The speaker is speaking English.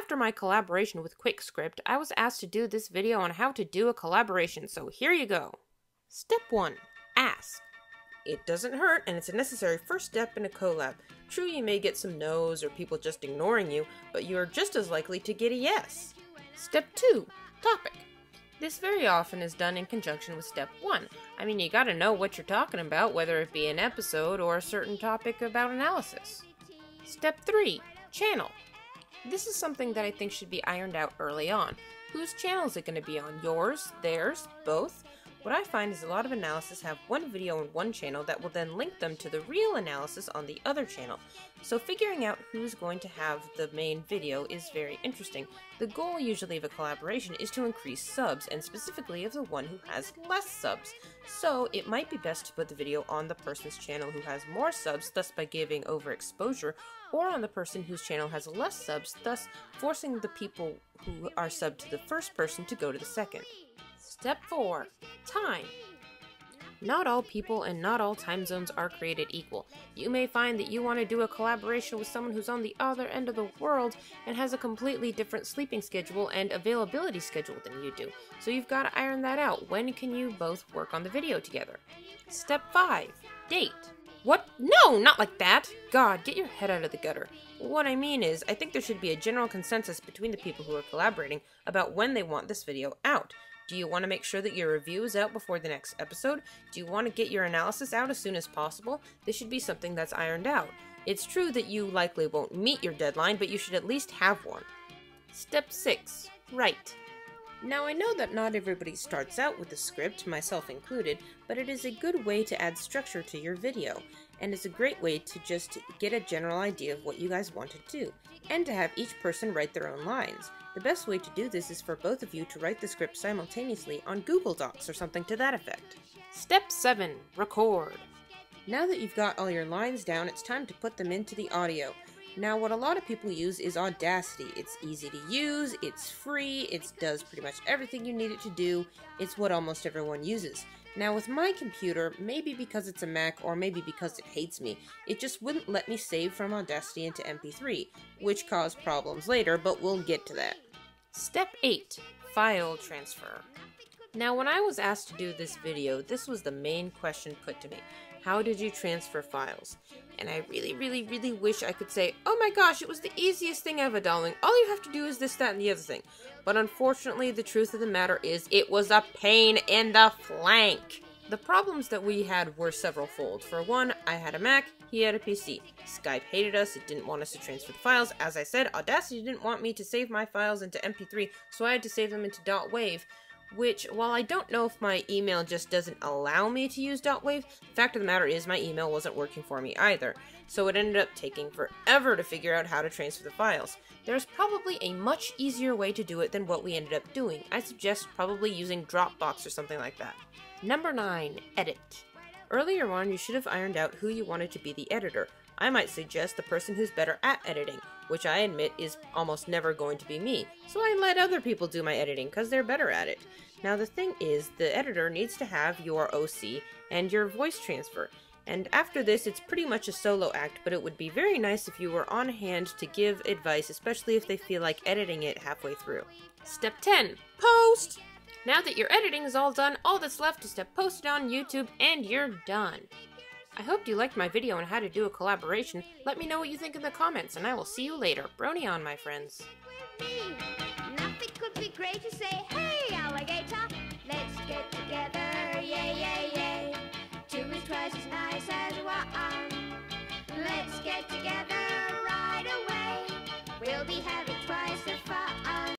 After my collaboration with QuickScript, I was asked to do this video on how to do a collaboration, so here you go. Step 1. Ask. It doesn't hurt, and it's a necessary first step in a collab. True, you may get some no's or people just ignoring you, but you are just as likely to get a yes. Step 2. Topic. This very often is done in conjunction with Step 1. I mean, you gotta know what you're talking about, whether it be an episode or a certain topic about analysis. Step 3. Channel. This is something that I think should be ironed out early on. Whose channel is it going to be on? Yours? Theirs? Both? What I find is a lot of analysis have one video on one channel that will then link them to the real analysis on the other channel. So figuring out who's going to have the main video is very interesting. The goal usually of a collaboration is to increase subs, and specifically of the one who has less subs. So it might be best to put the video on the person's channel who has more subs, thus by giving overexposure, or on the person whose channel has less subs, thus forcing the people who are subbed to the first person to go to the second. Step 4. Time. Not all people and not all time zones are created equal. You may find that you want to do a collaboration with someone who's on the other end of the world and has a completely different sleeping schedule and availability schedule than you do. So you've got to iron that out. When can you both work on the video together? Step 5. Date. What? No, not like that! God, get your head out of the gutter. What I mean is, I think there should be a general consensus between the people who are collaborating about when they want this video out. Do you want to make sure that your review is out before the next episode? Do you want to get your analysis out as soon as possible? This should be something that's ironed out. It's true that you likely won't meet your deadline, but you should at least have one. Step 6. Write. Now I know that not everybody starts out with a script, myself included, but it is a good way to add structure to your video, and it's a great way to just get a general idea of what you guys want to do, and to have each person write their own lines. The best way to do this is for both of you to write the script simultaneously on Google Docs or something to that effect. Step 7. Record. Now that you've got all your lines down, it's time to put them into the audio. Now, what a lot of people use is Audacity. It's easy to use, it's free, it does pretty much everything you need it to do. It's what almost everyone uses. Now, with my computer, maybe because it's a Mac or maybe because it hates me, it just wouldn't let me save from Audacity into MP3, which caused problems later, but we'll get to that. Step 8. File transfer. Now, when I was asked to do this video, this was the main question put to me. How did you transfer files? And I really wish I could say, oh my gosh, it was the easiest thing ever, darling. All you have to do is this, that, and the other thing. But unfortunately, the truth of the matter is, it was a pain in the flank. The problems that we had were several-fold. For one, I had a Mac, he had a PC. Skype hated us, it didn't want us to transfer the files. As I said, Audacity didn't want me to save my files into MP3, so I had to save them into .wav. Which, while I don't know if my email just doesn't allow me to use .wav, the fact of the matter is my email wasn't working for me either, so it ended up taking forever to figure out how to transfer the files. There's probably a much easier way to do it than what we ended up doing. I suggest probably using Dropbox or something like that. Number 9. Edit. Earlier on, you should have ironed out who you wanted to be the editor. I might suggest the person who's better at editing, which I admit is almost never going to be me, so I let other people do my editing because they're better at it. Now the thing is, the editor needs to have your OC and your voice transfer, and after this it's pretty much a solo act, but it would be very nice if you were on hand to give advice, especially if they feel like editing it halfway through. Step 10. Post! Now that your editing is all done, all that's left is to post it on YouTube and you're done. I hope you liked my video on how to do a collaboration. Let me know what you think in the comments, and I will see you later. Brony on, my friends. Nothing could be great to say.